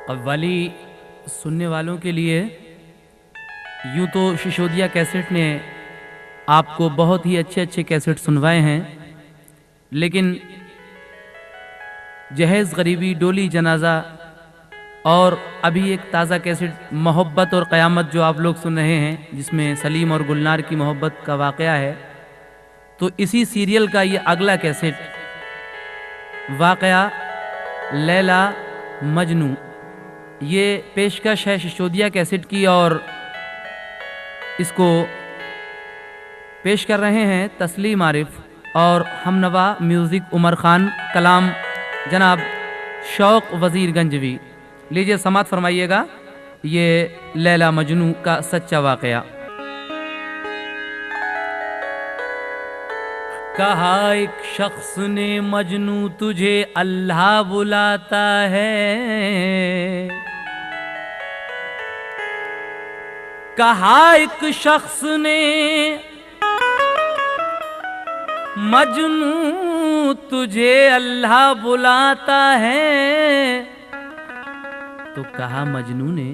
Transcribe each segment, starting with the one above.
कव्वाली सुनने वालों के लिए यूं तो सिसोदिया कैसेट ने आपको बहुत ही अच्छे अच्छे कैसेट सुनवाए हैं, लेकिन जहेज़ गरीबी, डोली जनाजा और अभी एक ताज़ा कैसेट मोहब्बत और क़यामत जो आप लोग सुन रहे हैं, जिसमें सलीम और गुलनार की मोहब्बत का वाक़या है, तो इसी सीरियल का ये अगला कैसेट वाक़या लैला मजनू, ये पेशकश है सिसोदिया कैसेट की और इसको पेश कर रहे हैं तस्लीम आरिफ और हमनवा म्यूज़िक उमर खान, कलाम जनाब शौक वज़ीर गंजवी। लीजिए समात फरमाइएगा ये लैला मजनू का सच्चा वाक़या। कहा एक शख्स ने मजनू तुझे अल्लाह बुलाता है, कहा एक शख्स ने मजनू तुझे अल्लाह बुलाता है, तो कहा मजनू ने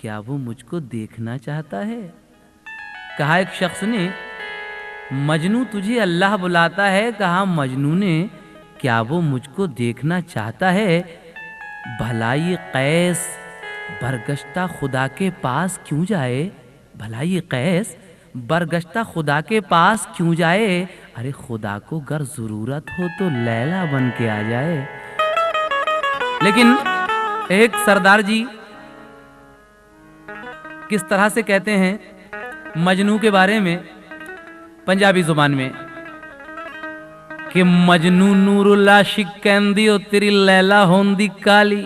क्या वो मुझको देखना चाहता है। कहा एक शख्स ने मजनू तुझे अल्लाह बुलाता है, कहा मजनू ने क्या वो मुझको देखना चाहता है। भला ये कैस बरगश्ता खुदा के पास क्यों जाए, भला ये कैस बरगश्ता खुदा के पास क्यों जाए। अरे खुदा को गर जरूरत हो तो लैला बन के आ जाए। लेकिन एक सरदार जी किस तरह से कहते हैं मजनू के बारे में पंजाबी जुबान में कि मजनू नूरुल आशिक कहंदी ओ तेरी लैला होंदी काली।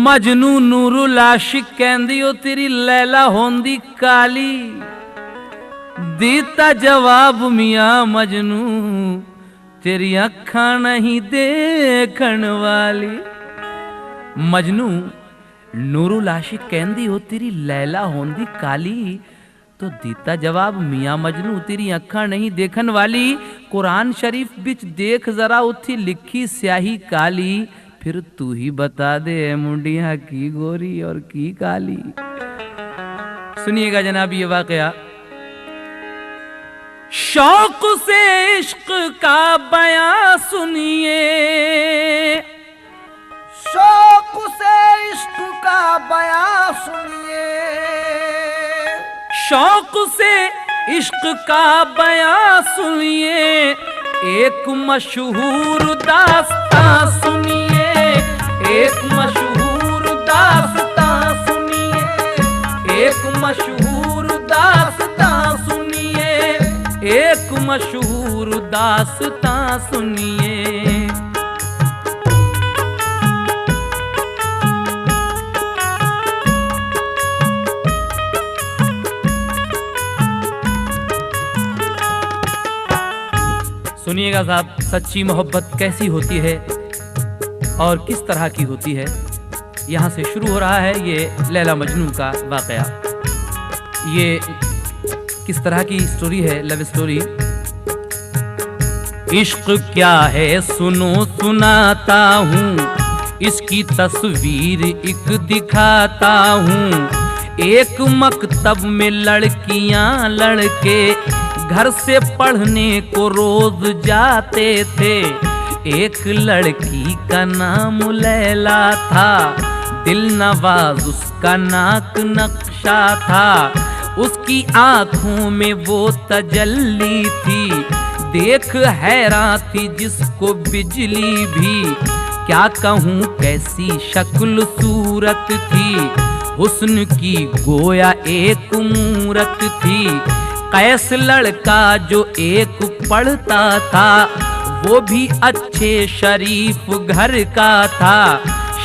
मजनू नूरुल आशिक कहंदी ओ तेरी लैला होंदी काली। दीता जवाब मियां मजनू तेरी अखा नहीं देखण वाली। मजनू नूरुल आशिक कहंदी हो तेरी लैला होंदी काली, तो दीता जवाब मियां मजनू तेरी अखा नहीं देखन वाली। कुरान शरीफ बिच देख जरा उठी लिखी स्याही काली, फिर तू ही बता दे मुंडिया की गोरी और की काली। सुनिएगा जनाब ये वाकया। शौक से इश्क का बयां सुनिए, शौक से इश्क का बयां सुनिए, शौक से इश्क का बयां सुनिए। एक मशहूर दास्तां सुनिए, एक मशहूर दास्तां सुनिए, एक मशहूर दास्तां सुनिए, एक मशहूर दास्तां सुनिए। सुनिएगा साहब, सच्ची मोहब्बत कैसी होती है और किस तरह की होती है। यहाँ से शुरू हो रहा है ये लैला मजनू का वाक़या। ये किस तरह की स्टोरी है, लव स्टोरी। इश्क क्या है सुनो सुनाता हूँ, इसकी तस्वीर एक दिखाता हूँ। एक मकतब में लड़कियाँ लड़के घर से पढ़ने को रोज जाते थे। एक लड़की का नाम लैला था, दिल नवाज उसका नाक नक्शा था। उसकी आंखों में वो तजल्ली थी, देख हैरान थी जिसको बिजली भी। क्या कहूँ कैसी शक्ल सूरत थी, हुस्न की गोया एक मूरत थी। कैस लड़का जो एक पढ़ता था, वो भी अच्छे शरीफ घर का था।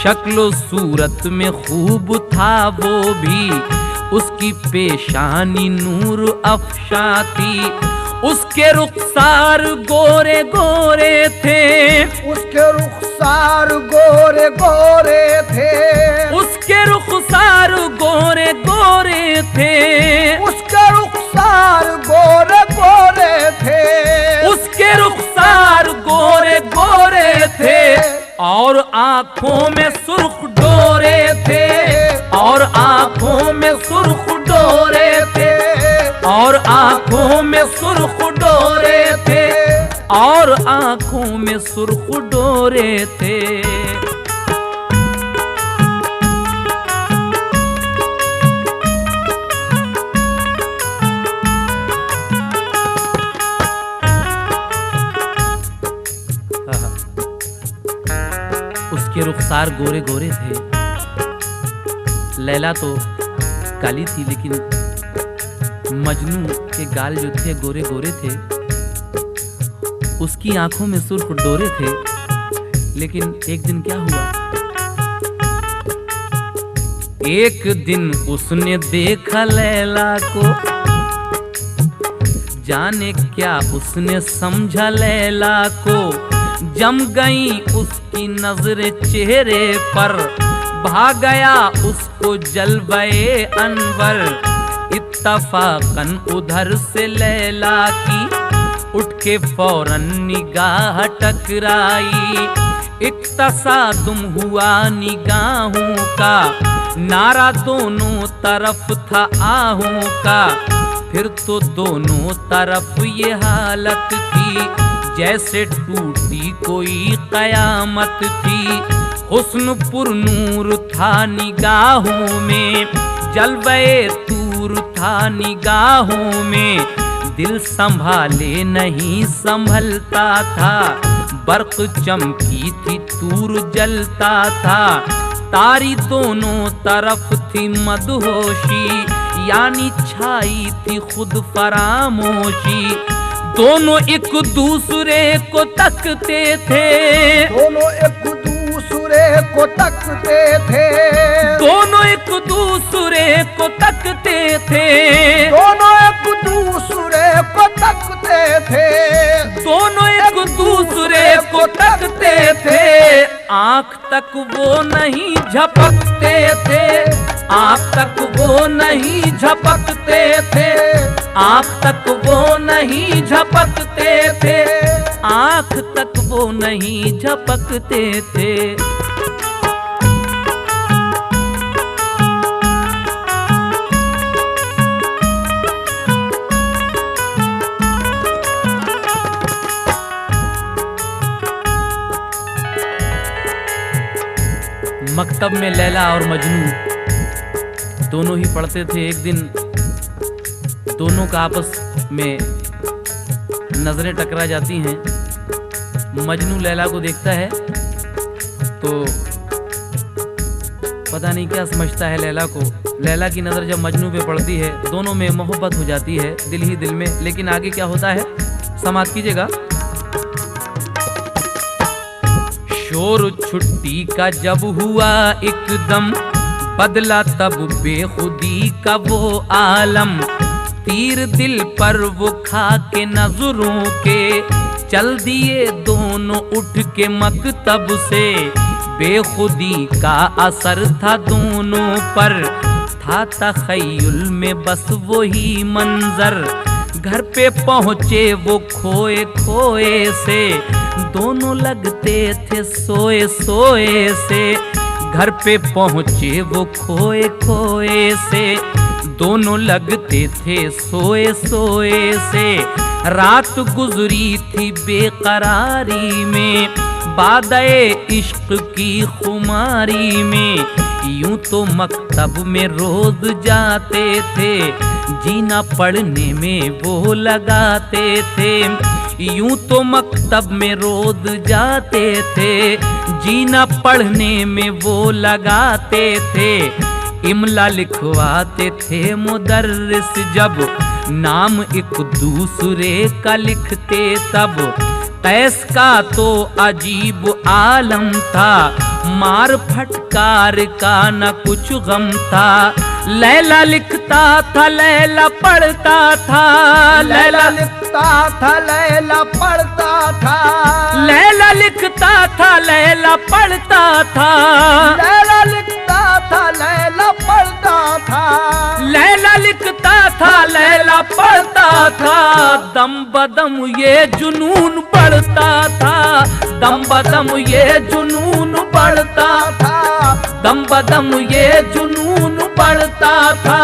शक्लो सूरत में खूब था वो भी, उसकी पेशानी नूर अफशा थी। उसके रुखसार गोरे गोरे थे, उसके रुखसार गोरे गोरे थे, उसके रुखसार गोरे गोरे थे, उसके रुखसार गोरे गोरे थे, उसके रुखसार गोरे गोरे थे। आंखों में सुर्ख डोरे थे, और आंखों में सुर्ख डोरे थे, और आंखों में सुर्ख डोरे थे, और आंखों में सुर्ख डोरे थे। उसके रुखसार गोरे गोरे थे। लैला तो काली थी, लेकिन मजनू के गाल जो थे गोरे गोरे थे। उसकी आंखों में सुर्ख डोरे थे। लेकिन एक दिन क्या हुआ, एक दिन उसने देखा लैला को, जाने क्या उसने समझा लैला को। जम गई उसकी नजरें चेहरे पर, भाग गया उसको जलवे अनवर। इत्तफाकन उधर से लैला की उठ के फौरन निगाह टकराई। एक तसादुम हुआ निगाहों का, नारा दोनों तरफ था आहों का। फिर तो दोनों तरफ ये हालत थी जैसे टूटी कोई कयामत थी। हुस्न पुरनूर था निगाहों में, जलवे तूर था निगाहों में। दिल संभाले नहीं संभलता था, बर्क चमकी थी तूर जलता था। तारी दोनों तरफ थी मदहोशी, यानी छाई थी खुद फरामोशी। दोनों एक दूसरे को तकते थे, दोनों एक दूसरे को तकते थे, दोनों एक दूसरे को तकते थे, दोनों एक दूसरे को तकते थे, दोनों एक दूसरे को तकते थे। आंख तक वो नहीं झपकते थे, आंख तक वो नहीं झपकते थे, आंख तक वो नहीं झपकते थे, आंख तक वो नहीं झपकते थे। मकतब में लैला और मजनू दोनों ही पढ़ते थे। एक दिन दोनों का आपस में नजरें टकरा जाती हैं। मजनू लैला को देखता है तो पता नहीं क्या समझता है लैला को। लैला की नजर जब मजनू पे पड़ती है, दोनों में मोहब्बत हो जाती है दिल ही दिल में। लेकिन आगे क्या होता है समाप्त कीजिएगा। शोर छुट्टी का जब हुआ एकदम, बदला तब बेखुदी का वो आलम। तीर दिल पर वो खा के नजरों के, चल दिए दोनों उठ के मकतब से। बेखुदी का असर था दोनों पर, था तखय्युल में बस वही मंजर। घर पे पहुँचे वो खोए खोए से, दोनों लगते थे सोए सोए से। घर पे पहुँचे वो खोए खोए से, दोनों लगते थे सोए सोए से। रात गुजरी थी बेकरारी में, बादए इश्क की खुमारी में। यूं तो मकतब में रोज जाते थे, जीना पढ़ने में वो लगाते थे। यूं तो मकतब में रोज जाते थे, जीना पढ़ने में वो लगाते थे। इमला लिखवाते थे मुदर्रिस जब, नाम एक दूसरे का लिखते तब। कैस का तो अजीब आलम था, मार फटकार का न कुछ गम था। लैला लिखता था लैला पढ़ता था, लैला लिखता था लैला पढ़ता था, लैला लिखता था लैला पढ़ता था, लैला लिखता था लैला पढ़ता था, लैला लिखता था लैला पढ़ता था। दम बदम ये जुनून बढ़ता था, दम बदम ये जुनून बढ़ता था, दम बदम ये जुनून बढ़ता था,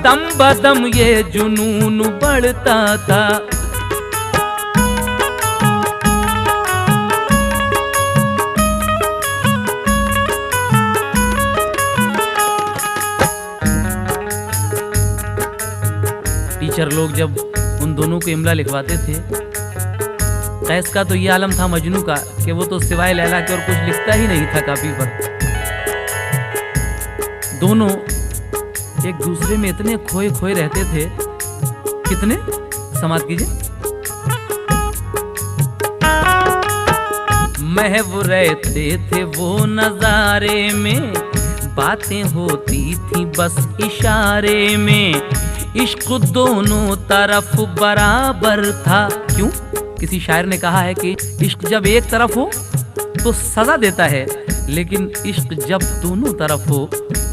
दम बदम ये जुनून बढ़ता था। टीचर लोग जब उन दोनों को इमला लिखवाते थे, कैस का तो ये आलम था मजनू का कि वो तो सिवाय लैला के और कुछ लिखता ही नहीं था कापी पर। दोनों एक दूसरे में इतने खोए खोए रहते थे, कितने समाप्त कीजिए। महव रहते थे वो नजारे में, बातें होती थी बस इशारे में, इश्क दोनों तरफ बराबर था। क्यों? किसी शायर ने कहा है कि इश्क जब एक तरफ हो तो सजा देता है, लेकिन इश्क जब दोनों तरफ हो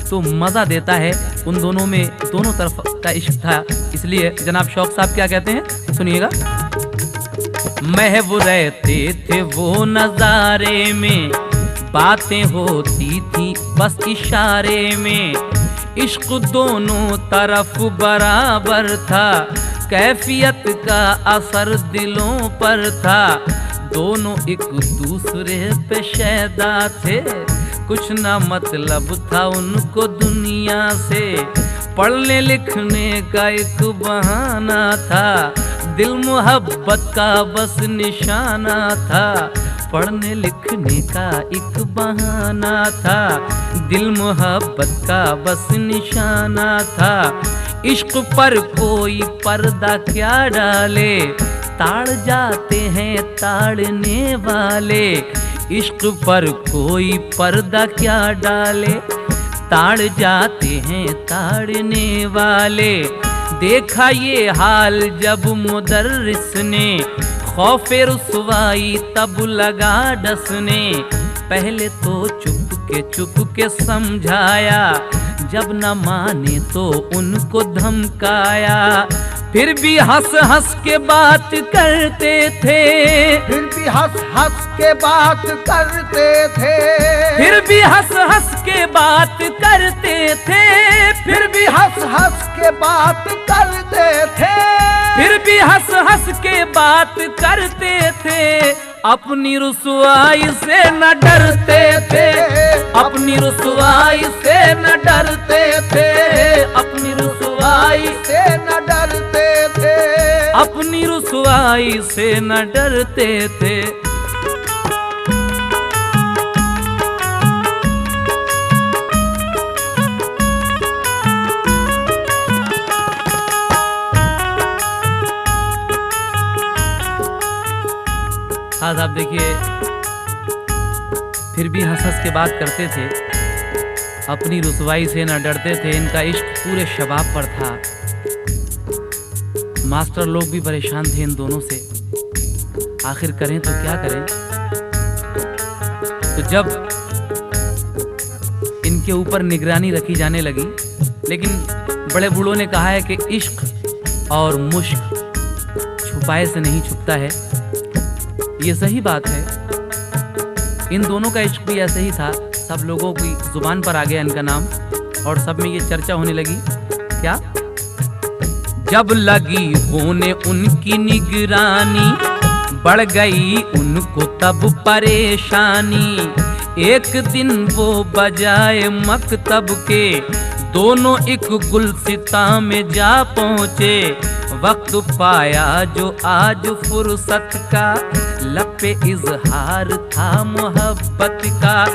तो मजा देता है। उन दोनों में दोनों तरफ का इश्क था, इसलिए जनाब शौक साहब क्या कहते हैं, सुनिएगा। महव रहते थे वो नजारे में, बातें होती थी बस इशारे में, इश्क दोनों तरफ बराबर था, कैफियत का असर दिलों पर था, दोनों एक दूसरे पे शैदा थे, कुछ ना मतलब था उनको दुनिया से, पढ़ने लिखने का एक बहाना था, दिल मोहब्बत का बस निशाना था, पढ़ने लिखने का एक बहाना था, दिल मोहब्बत का बस निशाना था। इश्क पर कोई पर्दा क्या डाले, ताड़ जाते हैं ताड़ने वाले, इश्क पर कोई पर्दा क्या डाले, ताड़ जाते हैं ताड़ने वाले। देखा ये हाल जब मुदर्रिस ने, खौफे रुसवाई तब लगा डसने, पहले तो चुप के समझाया, जब न माने तो उनको धमकाया, फिर भी हंस हंस के बात करते थे, फिर भी हंस हंस के बात करते थे, फिर भी हंस हंस के बात करते थे, फिर भी हंस हंस के बात करते थे, फिर भी हंस के बात करते थे, अपनी रुसवाई से न डरते थे, अपनी रुसवाई से न डरते थे, अपनी रुसवाई से न डरते थे, अपनी रुसवाई से न डरते थे। हाँ साहब देखिए, फिर भी हंस हंस के बात करते थे, अपनी रुसवाई से न डरते थे, इनका इश्क पूरे शबाब पर था। मास्टर लोग भी परेशान थे इन दोनों से, आखिर करें तो क्या करें। तो जब इनके ऊपर निगरानी रखी जाने लगी, लेकिन बड़े बूढ़ों ने कहा है कि इश्क और मुश्क छुपाए से नहीं छुपता है, ये सही बात है। इन दोनों का इश्क भी ऐसे ही था, सब लोगों की जुबान पर आ गया इनका नाम और सब में ये चर्चा होने लगी। क्या? जब लगी होने उनकी निगरानी, बढ़ गई उनको तब परेशानी, एक दिन वो बजाए मकतब के, दोनों एक गुलसिता में जा पहुँचे, वक्त पाया जो आज फुर्सत का, लब पे इजहार था मोहब्बत का,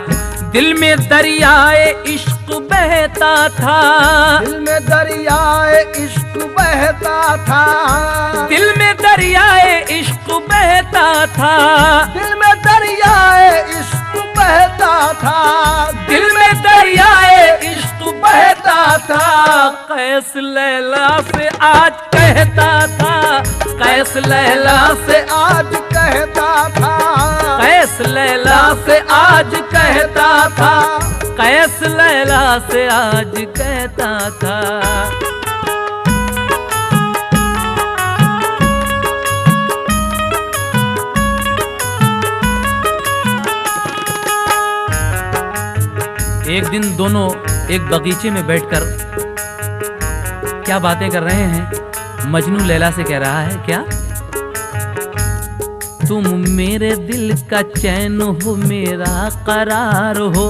दिल में दरियाए इश्क बहता था, दिल में दरियाए इश्क बहता था, दिल में दरियाए इश्क बहता था, दिल में दरियाए इश्क बहता था, दिल में दरियाए इश्क बहता था, कैस लैला से आज कहता था, कैस लैला से आज कहता था, कैस लैला से आज कहता था, कैस लैला से आज कहता था। एक दिन दोनों एक बगीचे में बैठकर क्या बातें कर रहे हैं। मजनू लैला से कह रहा है क्या, तुम मेरे दिल का चैन हो, मेरा करार हो,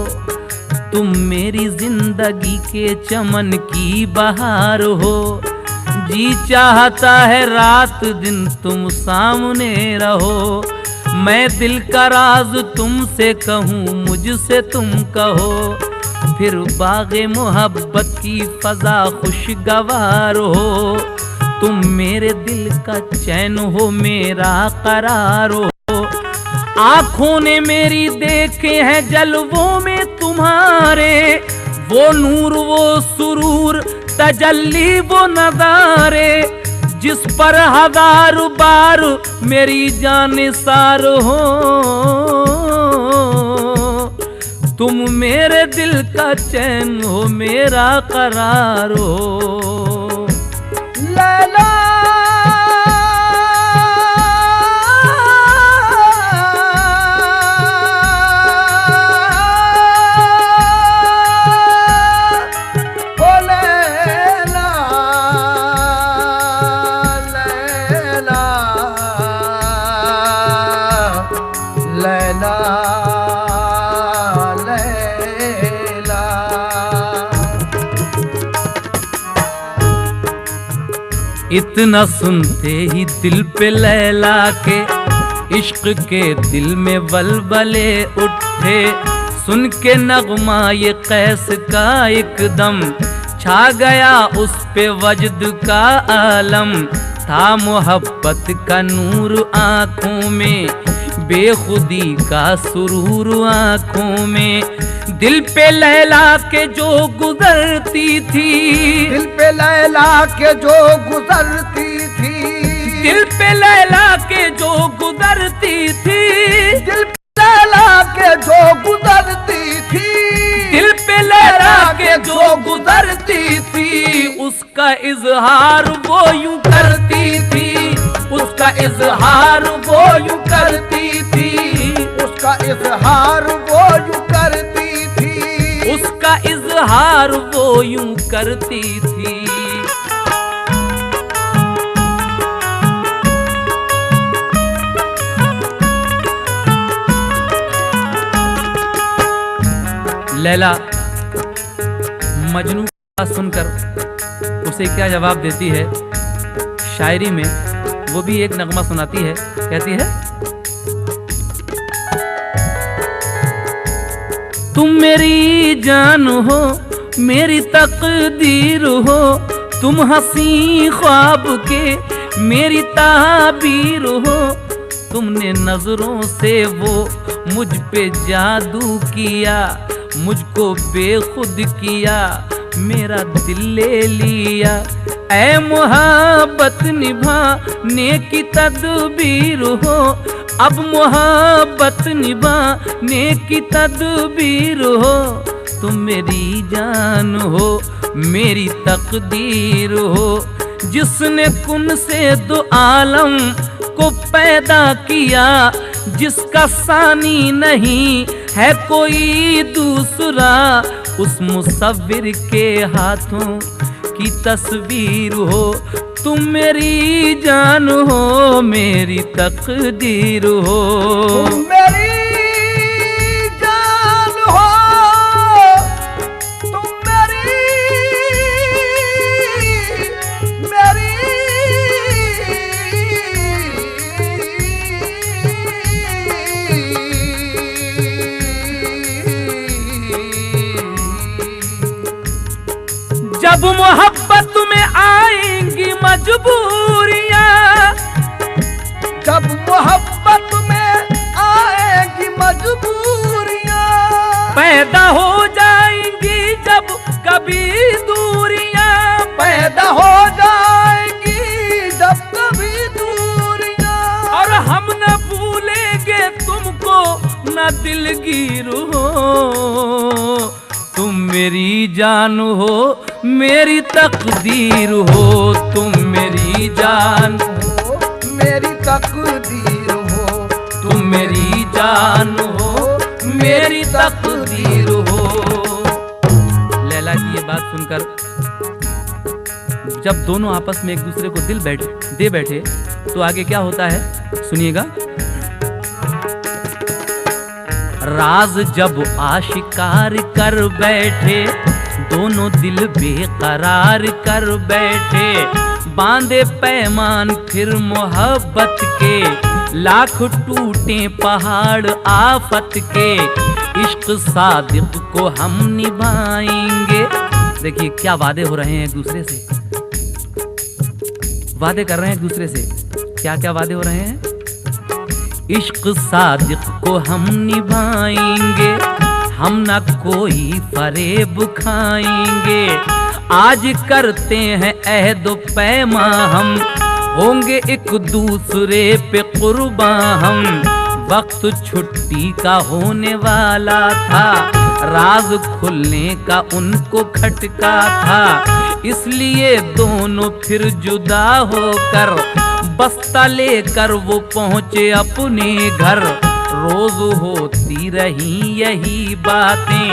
तुम मेरी जिंदगी के चमन की बहार हो। जी चाहता है रात दिन तुम सामने रहो, मैं दिल का राज तुमसे कहूँ, मुझसे तुम कहो, फिर बाग़े मोहब्बत की फजा खुशगवार हो। तुम मेरे दिल का चैन हो, मेरा करार हो। आँखों ने मेरी देखे हैं जलवों में तुम्हारे, वो नूर वो सुरूर तजल्ली वो नज़ारे, जिस पर हजार बार मेरी जान सार हो। तुम मेरे दिल का चैन हो, मेरा करार हो। लैला इतना सुनते ही दिल पे लैला के इश्क के दिल में बलबले उठे, सुन के नगमा ये कैस का एकदम छा गया उस पे वजद का आलम। था मोहब्बत का नूर आँखों में, बेखुदी का सुरूर आँखों में, दिल पे लैला के जो गुजरती थी, दिल पे लैला के जो गुजरती थी, दिल पे लैला के जो गुजरती थी, दिल पे लैला के जो गुजरती थी, दिल पे लैला के जो गुजरती थी, उसका इजहार वो यूं करती थी, उसका इजहार वो यूं करती थी, उसका इजहार वो यूं करती थी, उसका इजहार वो यूं करती थी। लैला मजनू का सुनकर उसे क्या जवाब देती है शायरी में, वो भी एक नगमा सुनाती है। कहती है, तुम मेरी जान हो, मेरी तकदीर हो, तुम हंसी ख्वाब के मेरी ताबीर हो। तुमने नजरों से वो मुझ पे जादू किया, मुझको बेखुद किया, मेरा दिल ले लिया। ऐ मोहब्बत निभाने की तदबीर हो, अब मोहब्बत निभाने की तदबीर हो। तुम मेरी जान हो, मेरी तकदीर हो, जिसने कुन से दो आलम को पैदा किया, जिसका सानी नहीं है कोई दूसरा, उस मुसव्विर के हाथों की तस्वीर हो। तुम मेरी जान हो, मेरी तकदीर हो। तुम मेरी जान हो, तुम मेरी जब मोहब्बत में आएंगी मजबूरियां, जब मोहब्बत में आएगी मजबूरियां, पैदा हो जाएंगी जब कभी दूरियां, पैदा हो जाएगी जब कभी दूरियां, और हम न भूलेंगे तुमको न दिलगीर हो। तुम मेरी जान हो, मेरी तकदीर हो, तुम मेरी जान हो, मेरी तकदीर हो, तुम मेरी जान हो, मेरी तकदीर हो। जब दोनों आपस में एक दूसरे को दिल दे बैठे तो आगे क्या होता है सुनिएगा। राज जब आशिकार कर बैठे, दोनों दिल बेकरार कर बैठे, बांधे पैमान फिर मोहब्बत के, लाख टूटे पहाड़ आफत के, इश्क सादिक को हम निभाएंगे। देखिए क्या वादे हो रहे हैं एक दूसरे से, वादे कर रहे हैं एक दूसरे से। क्या क्या वादे हो रहे हैं? इश्क सादिक को हम निभाएंगे, हम न कोई फरेब खाएंगे, आज करते हैं अहद पैमा, हम होंगे एक दूसरे पे कुर्बान हम। वक्त छुट्टी का होने वाला था, राज खुलने का उनको खटका था, इसलिए दोनों फिर जुदा होकर बस्ता लेकर वो पहुंचे अपने घर। रोज होती रही यही बातें,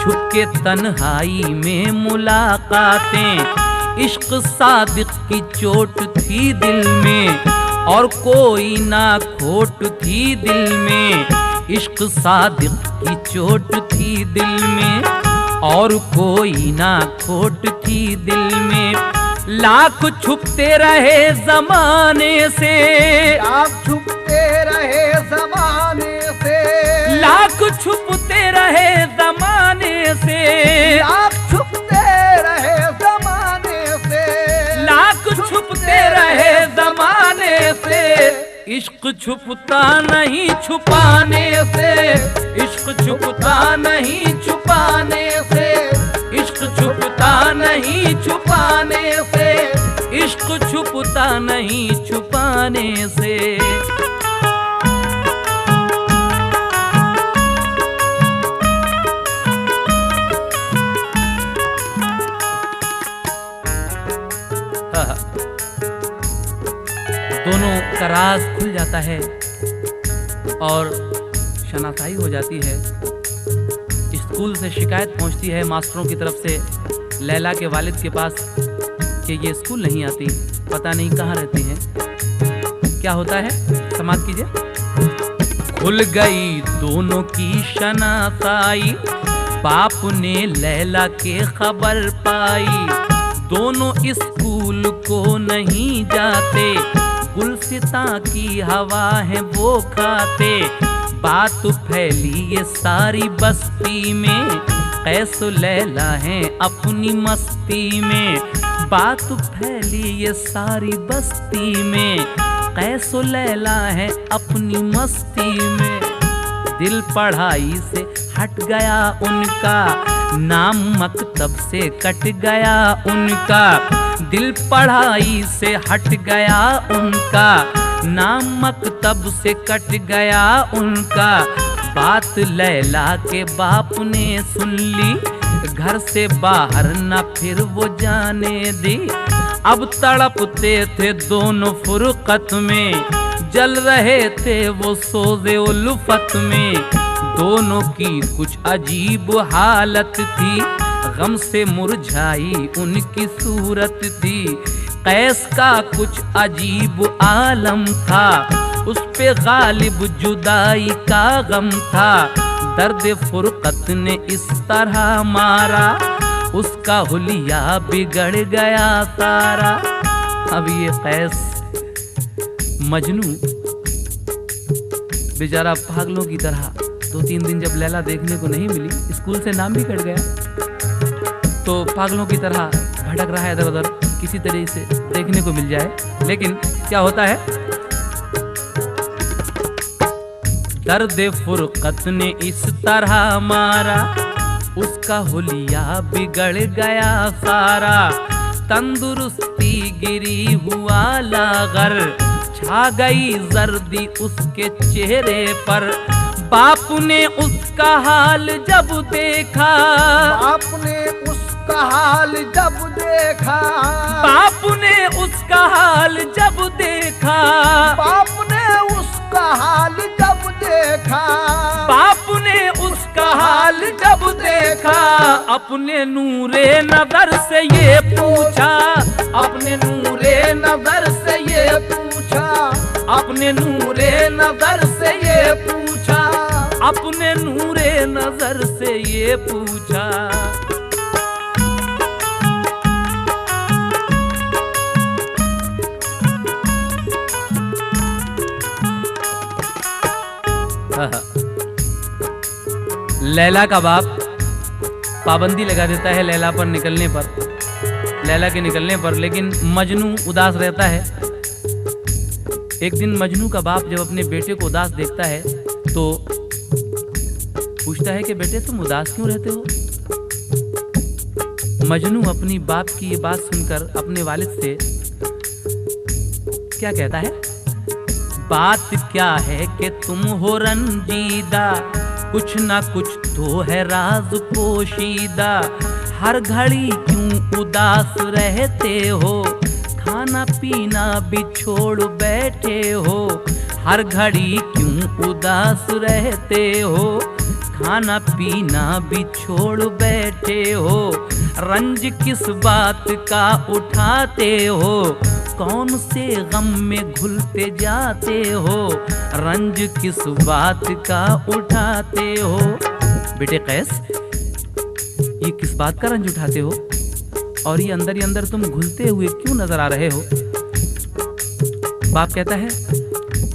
छुपके तन्हाई में मुलाकातें, इश्क सादिक की चोट थी दिल में और कोई ना खोट थी दिल में, इश्क सादिक की चोट थी दिल में और कोई ना खोट थी दिल में। लाख छुपते रहे जमाने से, लाख छुपते रहे जमाने से, लाख छुपते रहे जमाने से, लाख छुपते रहे जमाने से, लाख छुपते रहे जमाने से, इश्क छुपता नहीं छुपाने से, इश्क छुपता नहीं छुपाने से, इश्क छुपता नहीं छुपाने से, इश्क छुपता नहीं छुपाने से। दोनों का राज खुल जाता है और शनाख्ताई हो जाती है। स्कूल से शिकायत पहुंचती है मास्टरों की तरफ से लैला के वालिद के पास कि ये स्कूल नहीं आती, पता नहीं कहाँ रहती हैं। क्या होता है समाप्त कीजिए। खुल गई दोनों की शनाख्ताई, बाप ने लैला के खबर पाई, दोनों स्कूल को नहीं जाते, गुलसिता की हवा है वो खाते। बात फैली ये सारी बस्ती में, कैस लैला है अपनी मस्ती में। बात फैली ये सारी बस्ती में, कैस लैला है अपनी मस्ती में। दिल पढ़ाई से हट गया उनका, नाम मकतब से कट गया उनका। दिल पढ़ाई से हट गया उनका, नाम मकतब से कट गया उनका। बात लैला के बाप ने सुन ली, घर से बाहर न फिर वो जाने दी। अब तड़पते थे दोनों फुरकत में, जल रहे थे वो सोज़े उल्फत में। दोनों की कुछ अजीब हालत थी, गम से मुरझाई उनकी सूरत थी। कैस का कुछ अजीब आलम था, उस पे गालिब जुदाई का गम था। दर्द फुरकत ने इस तरह मारा, उसका हुलिया बिगड़ गया सारा। अब ये कैस मजनू बेचारा पागलों की तरह 2-3 दिन जब लैला देखने को नहीं मिली, स्कूल से नाम भी कट गया, तो पागलों की तरह भटक रहा है इधर उधर, किसी तरह से देखने को मिल जाए। लेकिन क्या होता है, दर्द फुरकत ने इस तरह मारा, उसका हुलिया बिगड़ गया सारा। तंदुरुस्ती गिरी हुआ लागर, छा गई जर्दी उसके चेहरे पर। बाप ने उसका हाल जब देखा, बाप ने उसका हाल जब देखा, बाप ने उसका हाल जब देखा, बाप ने उसका हाल जब देखा, बाप ने उसका हाल जब देखा। देखा, अपने नूरे नजर से ये पूछा, अपने नूरे नजर से ये पूछा, अपने नूरे नजर से ये पूछा, अपने नूरे नजर से ये पूछा। लैला का बाप पाबंदी लगा देता है लैला पर निकलने पर, लैला के निकलने पर, लेकिन मजनू उदास रहता है। एक दिन मजनू का बाप जब अपने बेटे को उदास देखता है तो पूछता है कि बेटे तुम उदास क्यों रहते हो। मजनू अपनी बाप की ये बात सुनकर अपने वालिद से क्या कहता है, बात क्या है कि तुम हो रंजीदा, कुछ ना कुछ तो है राज पोशीदा, हर घड़ी क्यों उदास रहते हो, खाना पीना भी छोड़ बैठे हो, हर घड़ी क्यों उदास रहते हो, खाना पीना भी छोड़ बैठे हो, रंज किस बात का उठाते हो, कौन से गम में घुलते जाते हो, रंज किस बात का उठाते हो। बेटे कैस, ये किस बात का रंज उठाते हो और ये अंदर ही अंदर तुम घुलते हुए क्यों नजर आ रहे हो। बाप कहता है,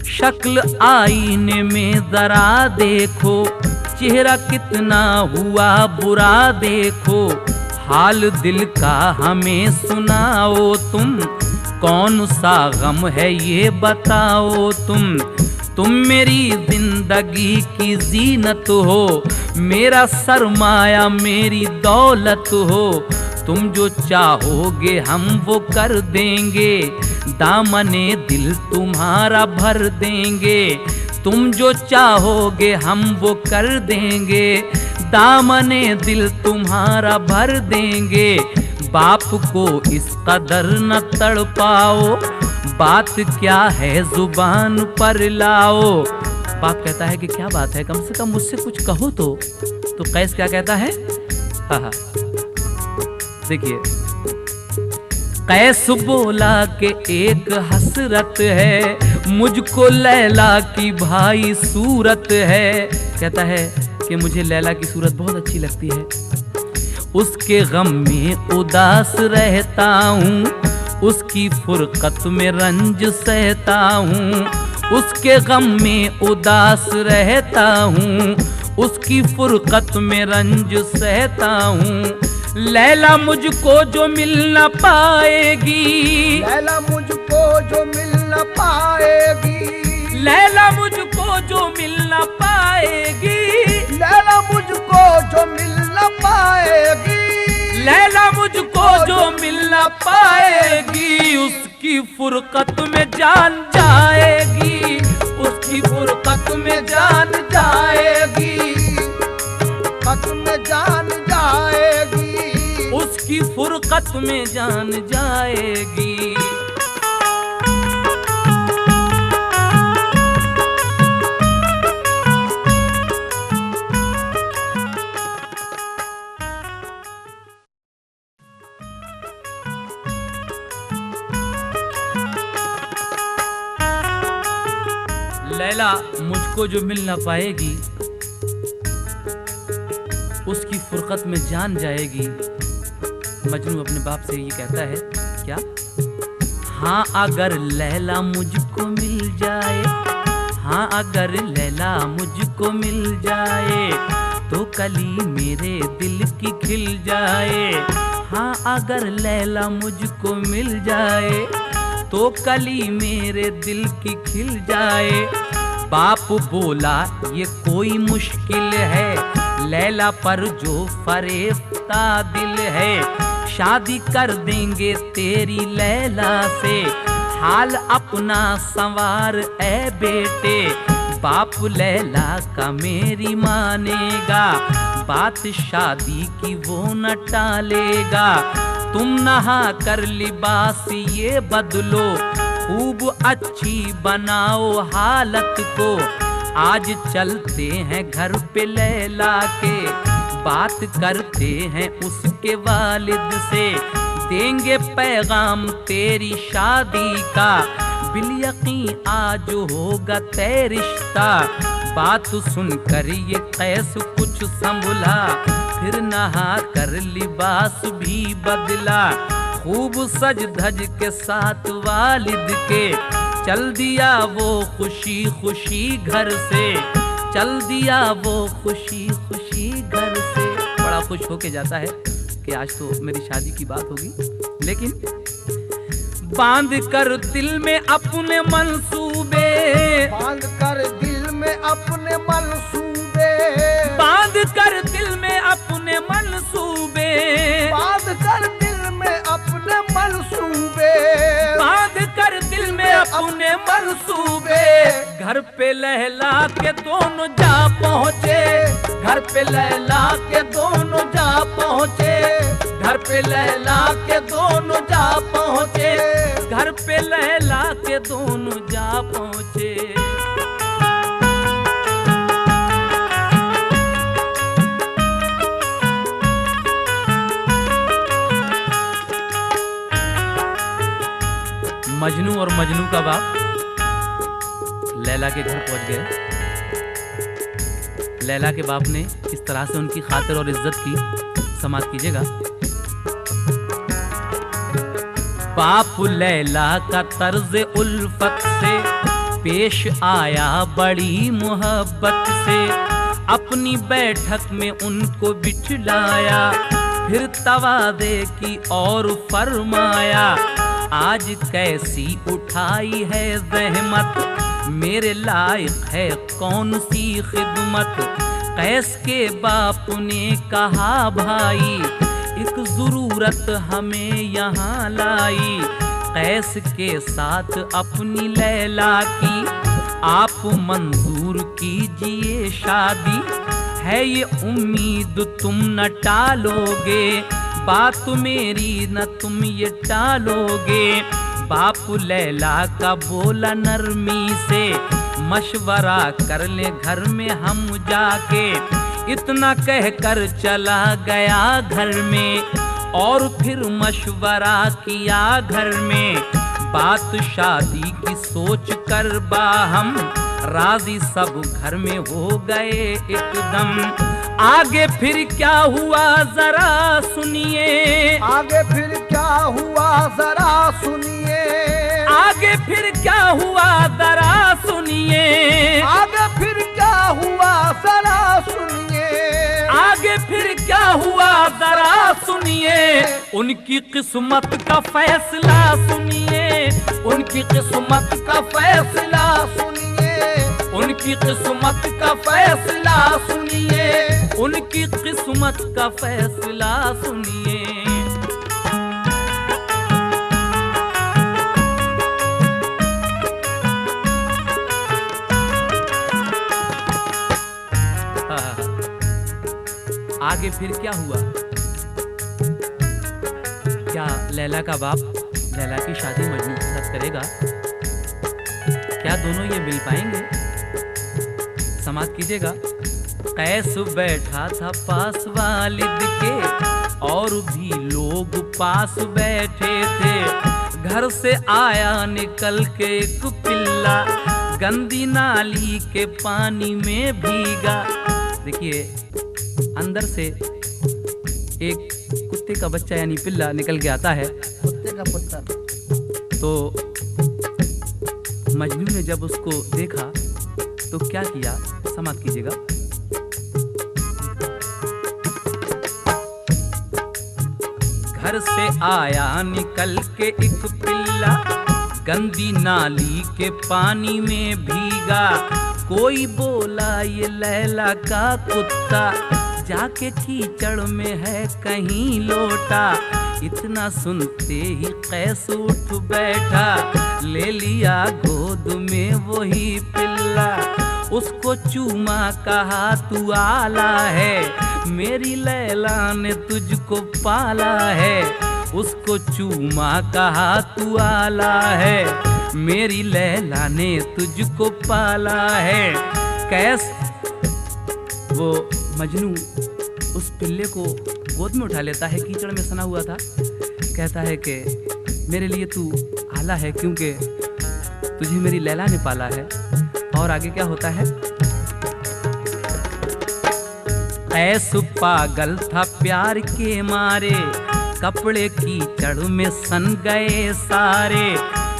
शक्ल आईने में जरा देखो, चेहरा कितना हुआ बुरा देखो, हाल दिल का हमें सुनाओ तुम, कौन सा गम है ये बताओ तुम मेरी जिंदगी की जीनत हो, मेरा सरमाया मेरी दौलत हो, तुम जो चाहोगे हम वो कर देंगे, दामने दिल तुम्हारा भर देंगे, तुम जो चाहोगे हम वो कर देंगे, दामने दिल तुम्हारा भर देंगे, बाप को इस कदर न तड़पाओ, बात क्या है जुबान पर लाओ। बाप कहता है कि क्या बात है, कम से कम मुझसे कुछ कहो तो कैस क्या कहता है, देखिए, कैस बोला कि एक हसरत है, मुझको लैला की भाई सूरत है। कहता है कि मुझे लैला की सूरत बहुत अच्छी लगती है, उसके गम में उदास रहता हूँ, उसकी फुरकत में रंज सहता हूँ, उसके गम में उदास रहता हूँ, उसकी फुरकत में रंज सहता हूँ। लैला मुझको जो मिल न पाएगी, लैला मुझको जो मिल न पाएगी, लैला मुझको जो मिल न पाएगी, लैला मुझको जो मिल न पाएगी, लैला मुझको जो मिल न पाएगी, उसकी फुरकत में जान जाएगी, उसकी फुरकत में जान जाएगी, फुरकत में जान जाएगी, उसकी फुरकत में जान जाएगी। लैला मुझको जो मिल ना पाएगी, उसकी फुरकत में जान जाएगी। मजनू अपने बाप से ये कहता है, क्या? हाँ अगर लैला मुझको मिल जाए, हाँ अगर लैला मुझको मिल जाए, तो कली मेरे दिल की खिल जाए। हाँ अगर लैला मुझको मिल जाए, तो कली मेरे दिल की खिल जाए। बाप बोला ये कोई मुश्किल है, लैला पर जो फरेफ्ता दिल है, शादी कर देंगे तेरी लैला से, हाल अपना संवार ए बेटे। बाप लैला का मेरी मानेगा, बात शादी की वो न टालेगा। तुम नहा कर लिबास ये बदलो, खूब अच्छी बनाओ हालत को। आज चलते हैं घर पे लैला के, बात करते हैं उसके वालिद से, देंगे पैगाम तेरी शादी का, बिल यकीन आज होगा तय रिश्ता। बात सुनकर ये कैस कुछ संभला, फिर नहा कर लिबास भी बदला, खूब सज धज के साथ वालिद के चल दिया वो खुशी खुशी घर से, चल दिया वो खुशी खुशी घर से। बड़ा खुश होके जाता है कि आज तो मेरी शादी की बात होगी, लेकिन बांध कर दिल में अपने मंसूबे, बांध कर दिल में अपने मंसूबे, बांध कर दिल में अपने मंसूबे, बांध कर दिल में अपने मंसूबे, बांध कर दिल में अपने मंसूबे, घर पे लहला के दोनों जा पहुँचे, घर पे लहला के दोनों जा पहुँचे, घर पे लहला के दोनों जा पहुँचे, घर पे लहला के दोनों जा पहुँचे। मजनू और मजनू का बाप लैला के घर पहुंच गए। लैला के बाप ने इस तरह से उनकी खातिर और इज्जत की, समाज कीजिएगा। बाप लैला का तर्ज उल्फत से पेश आया बड़ी मोहब्बत से, अपनी बैठक में उनको बिठलाया, फिर तवादे की और फरमाया, आज कैसी उठाई है ज़हमत, मेरे लायक है कौन सी खिदमत। कैस के बाप ने कहा भाई, एक ज़रूरत हमें यहाँ लाई, कैस के साथ अपनी लैला की आप मंजूर कीजिए शादी, है ये उम्मीद तुम न टालोगे, बात मेरी न तुम ये टालोगे। बाप लैला का बोला नरमी से, मशवरा कर ले घर में हम जाके, इतना कहकर चला गया घर में, और फिर मशवरा किया घर में, बात शादी की सोच कर बाहम, राजी सब घर में हो गए एकदम। आगे फिर क्या हुआ जरा सुनिए, आगे फिर क्या हुआ जरा सुनिए, आगे फिर क्या हुआ जरा सुनिए, आगे फिर क्या हुआ जरा सुनिए, आगे फिर क्या हुआ जरा सुनिए, उनकी किस्मत का फैसला सुनिए, उनकी किस्मत का फैसला सुनिए, उनकी किस्मत का फैसला सुनिए, उनकी किस्मत का फैसला सुनिए। आगे फिर क्या हुआ? क्या लैला का बाप लैला की शादी मजनू के साथ करेगा? क्या दोनों ये मिल पाएंगे? समाप्त कीजिएगा। कैस बैठा था पास वालिद के और भी लोग पास बैठे थे। घर से आया निकल के एक पिल्ला, गंदी नाली के पानी में भीगा। देखिए अंदर से एक कुत्ते का बच्चा यानी पिल्ला निकल के आता है, कुत्ते का पुत्र। तो मजनू ने जब उसको देखा तो क्या किया, समाप्त कीजिएगा। घर से आया निकल के एक पिल्ला, गंदी नाली के पानी में भीगा। कोई बोला ये लैला का कुत्ता, जाके कीचड़ में है कहीं लोटा। इतना सुनते ही कैस उठ बैठा, ले लिया गोद में वही पिल्ला। उसको चूमा कहा तू आला है, मेरी लैला ने तुझको पाला है। उसको चूमा कहा तू आला है, मेरी लैला ने तुझको पाला है। कैस वो मजनू उस पिल्ले को गोद में उठा लेता है, कीचड़ में सना हुआ था। कहता है कि मेरे लिए तू आला है क्योंकि तुझे मेरी लैला ने पाला है। और आगे क्या होता है? कैस पागल था प्यार के मारे, कपड़े की चढ़ में सन गए सारे।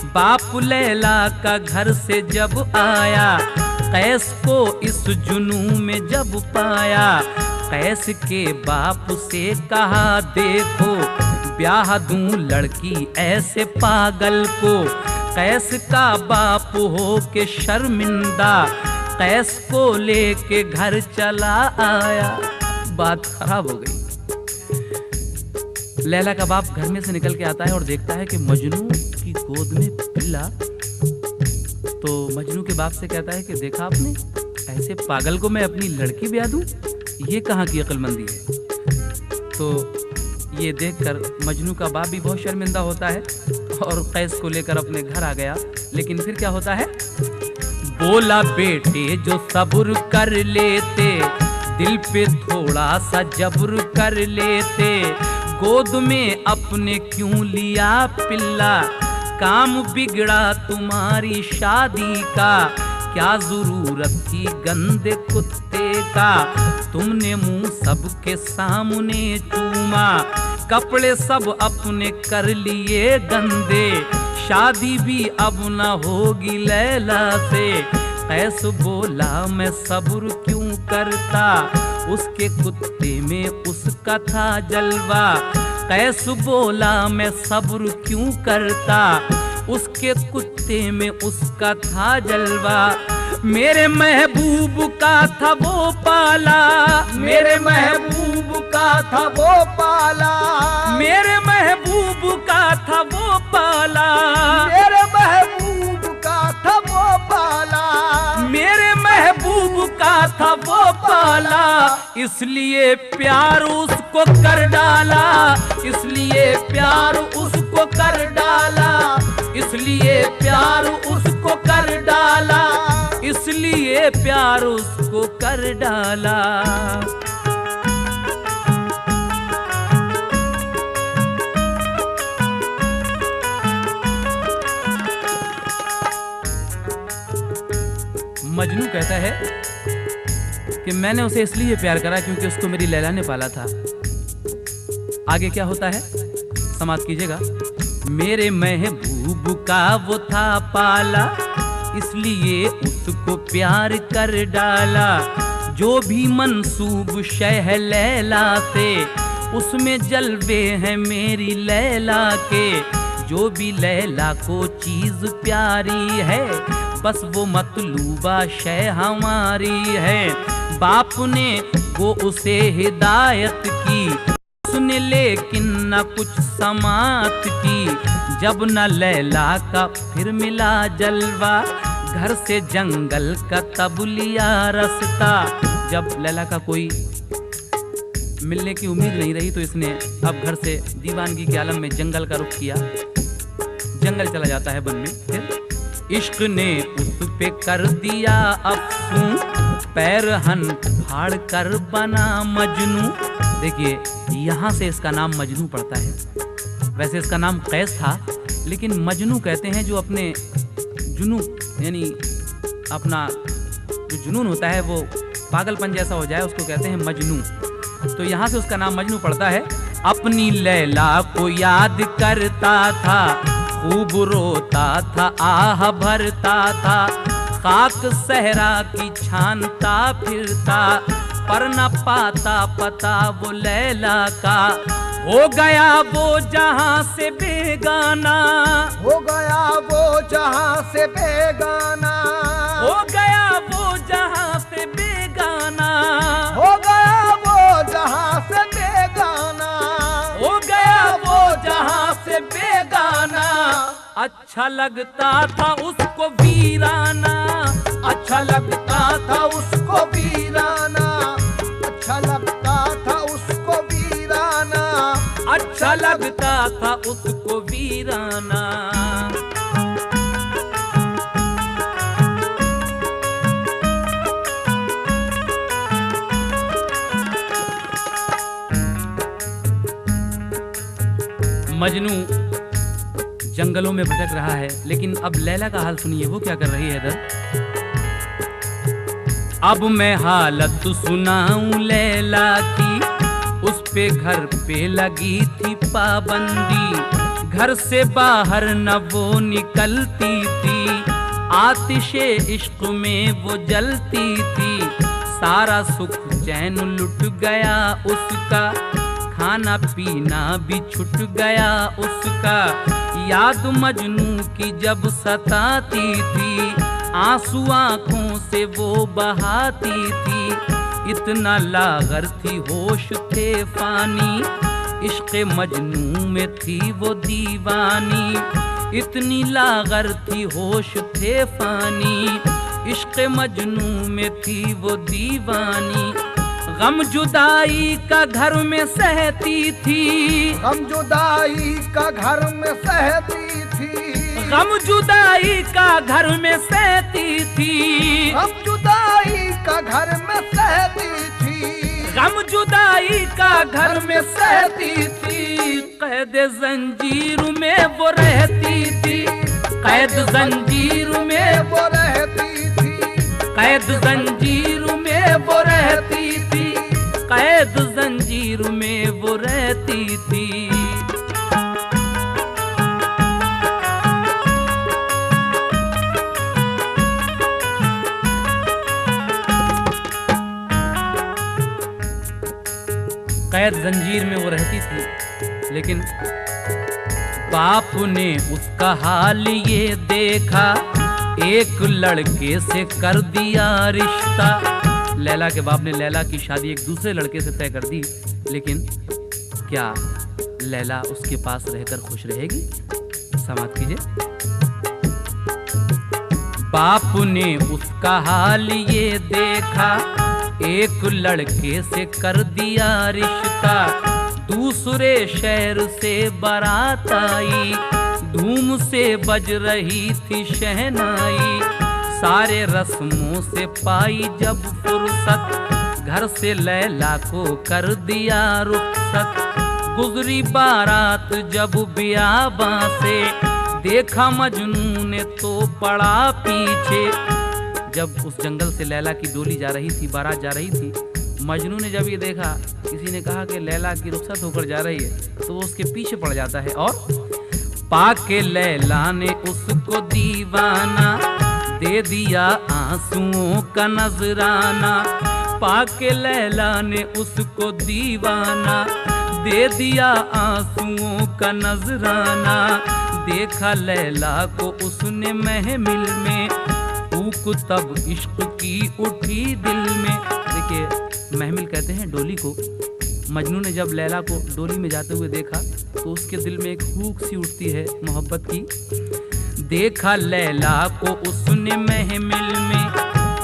बाप लैला का घर से जब आया, कैस को इस जुनून में जब पाया, कैस के बाप से कहा देखो ब्याह दूं लड़की ऐसे पागल को। कैस का बाप हो के शर्मिंदा, कैस को लेके घर चला आया। बात खराब हो गई। लैला का बाप घर में से निकल के आता है और देखता है कि मजनू की गोद में पिल्ला। तो मजनू के बाप से कहता है कि देखा आपने, ऐसे पागल को मैं अपनी लड़की ब्याह दूं, ये कहाँ की अक्लमंदी है। तो ये देखकर मजनू का बाप भी बहुत शर्मिंदा होता है और कैस को लेकर अपने घर आ गया। लेकिन फिर क्या होता है? बोला बेटे जो सब्र कर लेते, दिल पे थोड़ा सा जबर कर लेते, गोद में अपने क्यों लिया पिल्ला, काम बिगड़ा तुम्हारी शादी का, क्या जरूरत थी गंदे कुत्ते का, तुमने मुंह सबके सामने चूमा, कपड़े सब अपने कर लिए गंदे, शादी भी अब न होगी लैला से। कैस बोला मैं सब्र क्यों करता, उसके कुत्ते में उसका था जलवा। कैस बोला मैं सब्र क्यों करता, उसके कुत्ते में उसका था जलवा। मेरे महबूब का था वो पाला, मेरे महबूब का था वो पाला, मेरे महबूब का था वो पाला, मेरे महबूब का था वो पाला, मेरे महबूब का था वो पाला, इसलिए प्यार उसको कर डाला, इसलिए प्यार उसको कर डाला, इसलिए प्यार उसको कर डाला, इसलिए प्यार उसको कर डाला। मजनू कहता है कि मैंने उसे इसलिए प्यार करा क्योंकि उसको मेरी लैला ने पाला था। आगे क्या होता है समाप्त कीजिएगा। मेरे महबूब का वो था पाला, इसलिए उसको प्यार कर डाला, जो भी मंसूब शह लैला से, उसमें जलवे हैं मेरी लैला के, जो भी लैला को चीज प्यारी है, बस वो मतलूबा शय हमारी है। बाप ने वो उसे हिदायत की, उसने लेकिन न कुछ समात की, जब न लैला का फिर मिला जलवा, घर से जंगल का तब लिया रास्ता। जब लैला का कोई मिलने की उम्मीद नहीं रही तो इसने अब घर से दीवानगी के आलम में जंगल का रुख किया। जंगल चला जाता है वन में। फिर इश्क ने उस पे कर दिया अफसू, पैर हन फाड़ कर बना मजनू। देखिए यहाँ से इसका नाम मजनू पड़ता है। वैसे इसका नाम कैस था, लेकिन मजनू कहते हैं जो अपने जुनू यानी अपना जो जुनून होता है वो पागलपन जैसा हो जाए उसको कहते हैं मजनू। तो यहाँ से उसका नाम मजनू पड़ता है। अपनी लैला को याद करता था, खूब रोता था, आह भरता था, खाक सहरा की छानता फिरता, पर न पाता पता वो लैला का, हो गया वो जहां से बेगाना, हो गया वो जहां से बेगाना, हो गया वो जहां से बेगाना, हो गया वो जहां से बेगाना, हो गया वो जहां से बेगाना। अच्छा लगता था उसको वीराना, अच्छा लगता था उसको वीराना, अच्छा लगता था उसको वीराना, अच्छा लगता था उसको वीराना। मजनू जंगलों में भटक रहा है, लेकिन अब लैला का हाल सुनिए, वो क्या कर रही है इधर। अब मैं हालत सुनाऊं लैला की, उस पे घर पे लगी थी पाबंदी, घर से बाहर न वो निकलती थी, आतिशे इश्क में वो जलती थी, सारा सुख चैन लुट गया उसका, खाना पीना भी छूट गया उसका, याद मजनू की जब सताती थी, आंसू आंखों से वो बहाती थी, इतना लागर थी होश थे फानी, इश्क मजनू में थी वो दीवानी, इतनी लागर थी होश थे फानी, इश्क मजनू में थी वो दीवानी, गम जुदाई का घर में सहती थी, गम जुदाई का घर में सहती थी, गम जुदाई का घर में सहती थी, गम जुदाई का घर में सहती थी, गम जुदाई का घर में सहती थी, कैद जंजीर में वो रहती थी, कैद जंजीर में वो रहती थी, कैद जंजीर में वो रहती थी, कैद जंजीर में वो रहती थी। कैद जंजीर में वो रहती थी, लेकिन बाप ने उसका हाल ये देखा, एक लड़के से कर दिया रिश्ता। लैला के बाप ने लैला की शादी एक दूसरे लड़के से तय कर दी, लेकिन क्या लैला उसके पास रहकर खुश रहेगी? समाप्त कीजिए। बाप ने उसका हाल ये देखा, एक लड़के से कर दिया रिश्ता, दूसरे शहर से बारात आई, धूम से बज रही थी शहनाई, सारे रस्मों से पाई जब फुर्सत, घर से लैला को कर दिया रुखसत, गुजरी बारात जब बियाबां से, देखा मजनू ने तो पड़ा पीछे। जब उस जंगल से लैला की डोली जा रही थी, बारात जा रही थी, मजनू ने जब ये देखा, किसी ने कहा कि लैला की रुखसत होकर जा रही है, तो वो उसके पीछे पड़ जाता है और पाके लैला ने उसको दीवाना, दे दिया आंसुओं का नजराना, पाके लैला ने उसको दीवाना, दे दिया आंसुओं का नजराना, देखा लैला को उसने महमिल में, फूक तब इश्क की उठी दिल में। देखिए, महमिल कहते हैं डोली को। मजनू ने जब लैला को डोली में जाते हुए देखा, तो उसके दिल में एक हुक सी उठती है मोहब्बत की। देखा लैला को उसने महमिल में,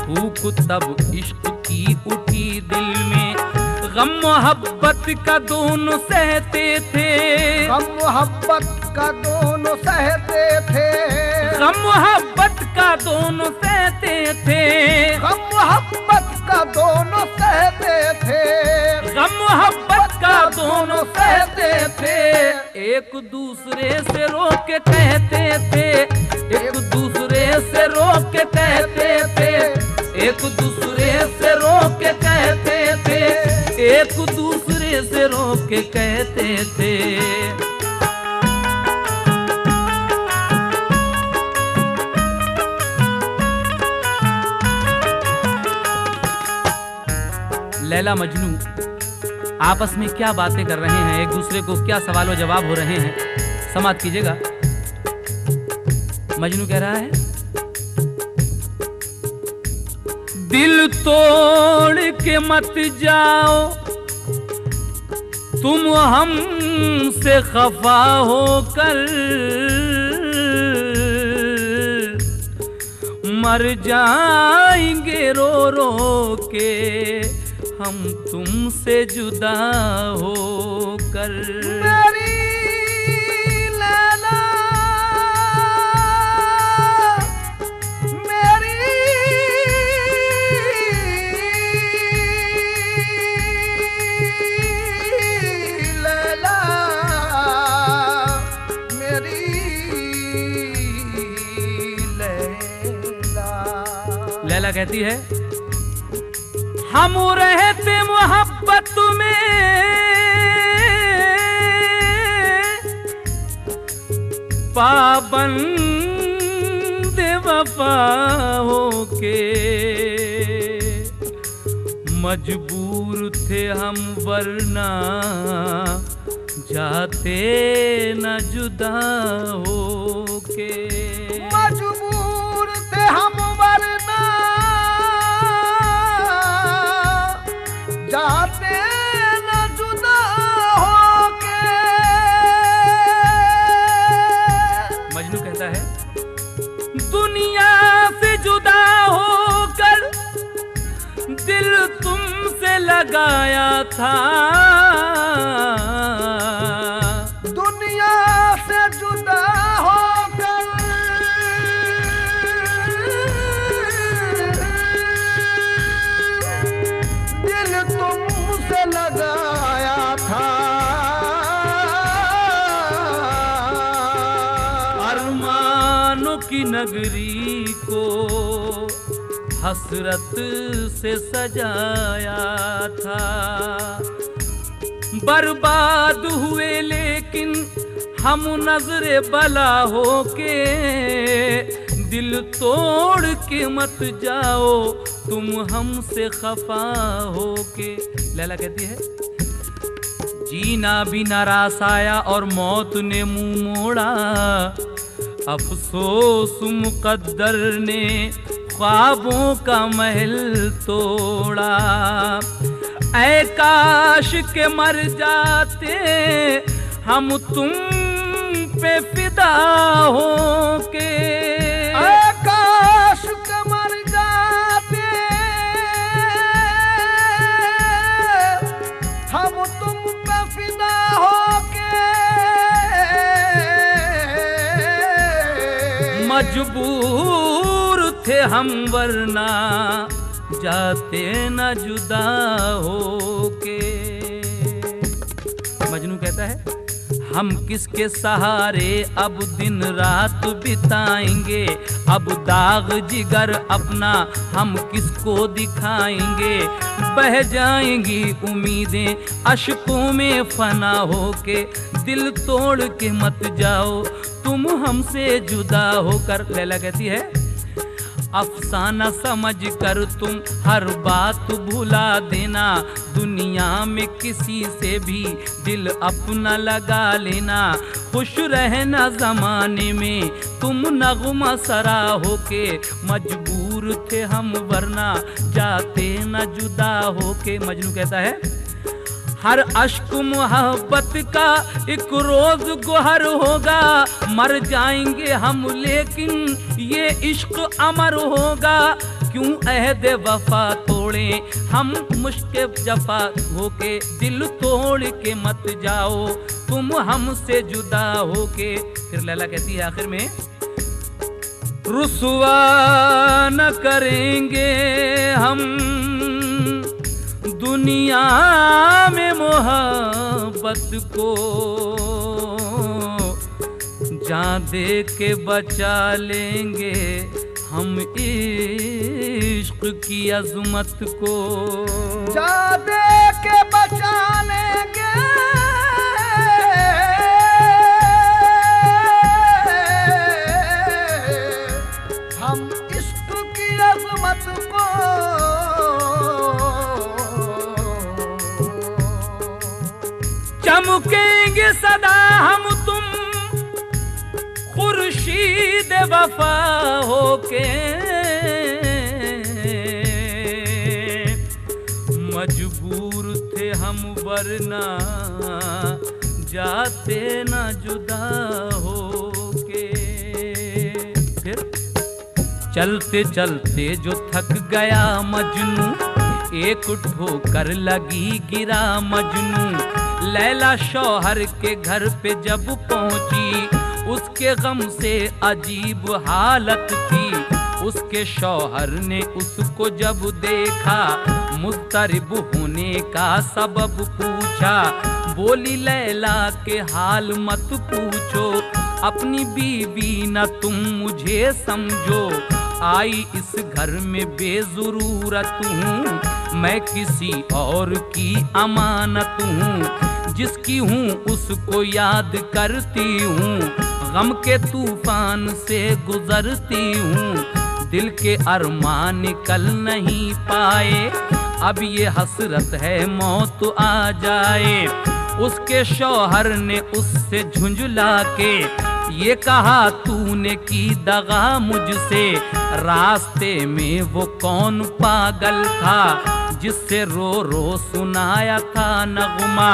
फूक तब इश्क की उठी दिल में, गम मोहब्बत का दोनों सहते थे, गम मोहब्बत का दोनों सहते थे, गम मोहब्बत का दोनों सहते थे, गम मोहब्बत का दोनों सहते थे, गम मोहब्बत का दोनों सहते थे, एक दूसरे से रोक के कहते थे, एक दूसरे से रोक के कहते थे, एक दूसरे से रोक के कहते थे, एक दूसरे से रोक के कहते थे। लैला मजनू आपस में क्या बातें कर रहे हैं, एक दूसरे को क्या सवाल व जवाब हो रहे हैं, समाप्त कीजिएगा। मजनू कह रहा है, दिल तोड़ के मत जाओ तुम हमसे खफा होकर, मर जाएंगे रो रो के हम तुमसे जुदा होकर। मेरी लैला, मेरी लैला, लैला कहती है, हम रहते मोहब्बत में पाबंद वफा होके, मजबूर थे हम वरना जाते न जुदा होके। मजबूर थे हम वरना जाते न जुदा होके। मजनू कहता है, दुनिया से जुदा होकर दिल तुमसे लगाया था, दुनिया से जुदा होकर दिल तुमसे लगाया था। अरमानों की नगरी को हसरत से सजाया था, बर्बाद हुए लेकिन हम नजरे बला होके, दिल तोड़ के मत जाओ तुम हमसे खफा होके। लैला कहती है, जीना भी नारास आया और मौत ने मुंह मोड़ा, अफसोस मुकद्दर ने ख्वाबों का महल तोड़ा। ऐ काश के मर जाते हम तुम पे फिदा होके, ऐ काश के मर जाते हम तुम पे फिदा होके। मजबूर थे हम वरना जाते न जुदा होके। मजनू कहता है, हम किसके सहारे अब दिन रात बिताएंगे, अब दाग जिगर अपना हम किसको दिखाएंगे। बह जाएंगी उम्मीदें अश्कों में फना होके, दिल तोड़ के मत जाओ तुम हमसे जुदा होकर। लैला कहती है, अफसाना समझ कर तुम हर बात भुला देना, दुनिया में किसी से भी दिल अपना लगा लेना। खुश रहना जमाने में तुम नगमा सरा होके, मजबूर थे हम वरना जाते न जुदा होके। मजनू कहता है, हर अश्क मोहब्बत का एक रोज गोहर होगा, मर जाएंगे हम लेकिन ये इश्क अमर होगा। क्यों अहद वफा तोड़े हम मुश्किल जफा होके, दिल तोड़ के मत जाओ तुम हमसे जुदा होके। फिर लैला कहती है आखिर में, रुसवा न करेंगे हम दुनिया में मोहब्बत को, जान दे के बचा लेंगे हम इश्क की अजमत को। जान दे के बचा लेंगे हम इश्क की अजमत को। चमकेंगे सदा हम तुम खुर्शीद वफा होके, मजबूर थे हम वरना जाते न जुदा होके। फिर चलते चलते जो थक गया मजनू, एक ठोकर लगी गिरा मजनू। लैला शौहर के घर पे जब पहुंची, उसके गम से अजीब हालत थी। उसके शौहर ने उसको जब देखा, मुस्तरिब होने का सबब पूछा। बोली लैला के हाल मत पूछो, अपनी बीवी न तुम मुझे समझो। आई इस घर में बेजरूरत हूँ, मैं किसी और की अमानत हूँ, जिसकी हूँ उसको याद करती हूँ, गम के तूफान से गुजरती हूँ, दिल के अरमान निकल नहीं पाए, अब ये हसरत है मौत आ जाए। उसके शौहर ने उससे झुंझला के ये कहा, तूने की दगा मुझसे, रास्ते में वो कौन पागल था जिससे रो रो सुनाया था नगमा,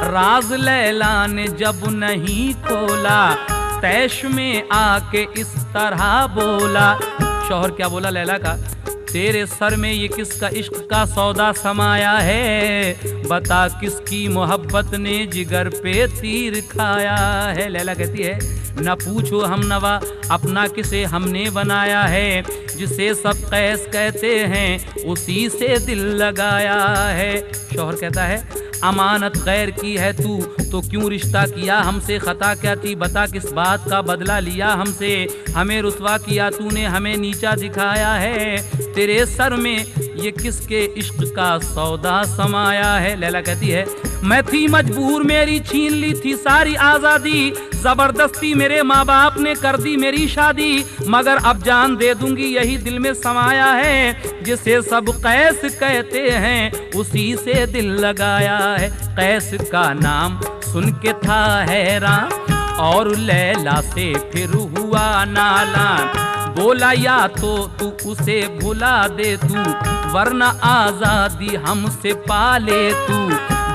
राज लैला ने जब नहीं खोला, तैश में आके इस तरह बोला। शौहर क्या बोला लैला का, तेरे सर में ये किसका इश्क का सौदा समाया है, बता किसकी मोहब्बत ने जिगर पे तीर खाया है। लैला कहती है, न पूछो हम नवा अपना किसे हमने बनाया है, जिसे सब कैस कहते हैं उसी से दिल लगाया है। शौहर कहता है, अमानत गैर की है तू तो क्यों रिश्ता किया हमसे, खता क्या थी बता, किस बात का बदला लिया हमसे, हमें रुसवा किया तूने, हमें नीचा दिखाया है, तेरे सर में ये किसके इश्क का सौदा समाया है। लैला कहती है, मैं थी मजबूर, मेरी छीन ली थी सारी आजादी, जबरदस्ती मेरे माँ बाप ने कर दी मेरी शादी, मगर अब जान दे दूंगी यही दिल में समाया है, जिसे सब कैस कहते हैं उसी से दिल लगाया है। कैस का नाम सुन के था हैरान और लैला से फिर हुआ नालान, बोला या तो तू उसे भुला दे तू, वरना आजादी हमसे पाले तू,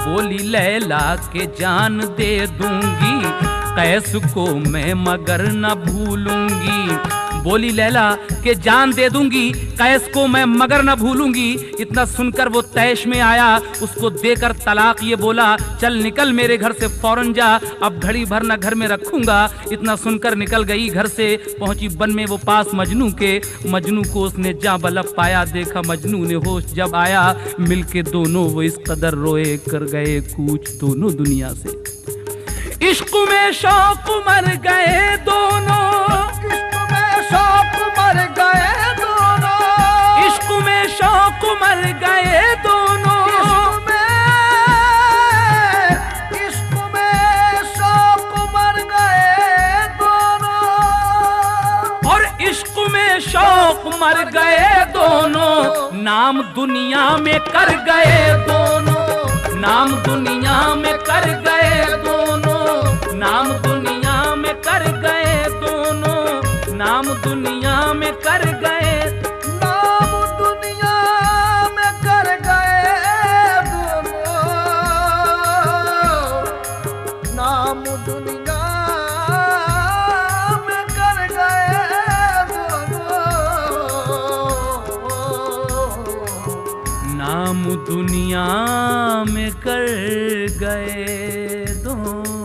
बोली लैला के जान दे दूंगी, कैस को मैं मगर न भूलूंगी, बोली लैला के जान दे दूंगी, कैस को मैं मगर न भूलूंगी। इतना सुनकर वो तैश में आया, उसको देकर तलाक ये बोला, चल निकल मेरे घर से फौरन जा, अब घड़ी भर न घर में रखूंगा। इतना सुनकर निकल गई घर से, पहुंची बन में वो पास मजनू के, मजनू को उसने जा बलब पाया, देखा मजनू ने होश जब आया, मिलके दोनों वो इस कदर रोए कर गए कूच दोनों दुनिया से। इश्क में शौक मर गए दोनों, इश्क में शौक मर गए दोनों, इश्क में शौक मर गए दोनों, इश्क में शौक मर गए दोनों, और इश्क में शौक मर गए दोनों, नाम दुनिया में कर गए दोनों, नाम दुनिया में कर गए दोनों, नाम दुनिया में कर गए दोनों, नाम दुनिया में कर गए, नाम दुनिया में कर गए दोनों, नाम दुनिया में कर गए दोनों, नाम दुनिया में कर गए दोनों।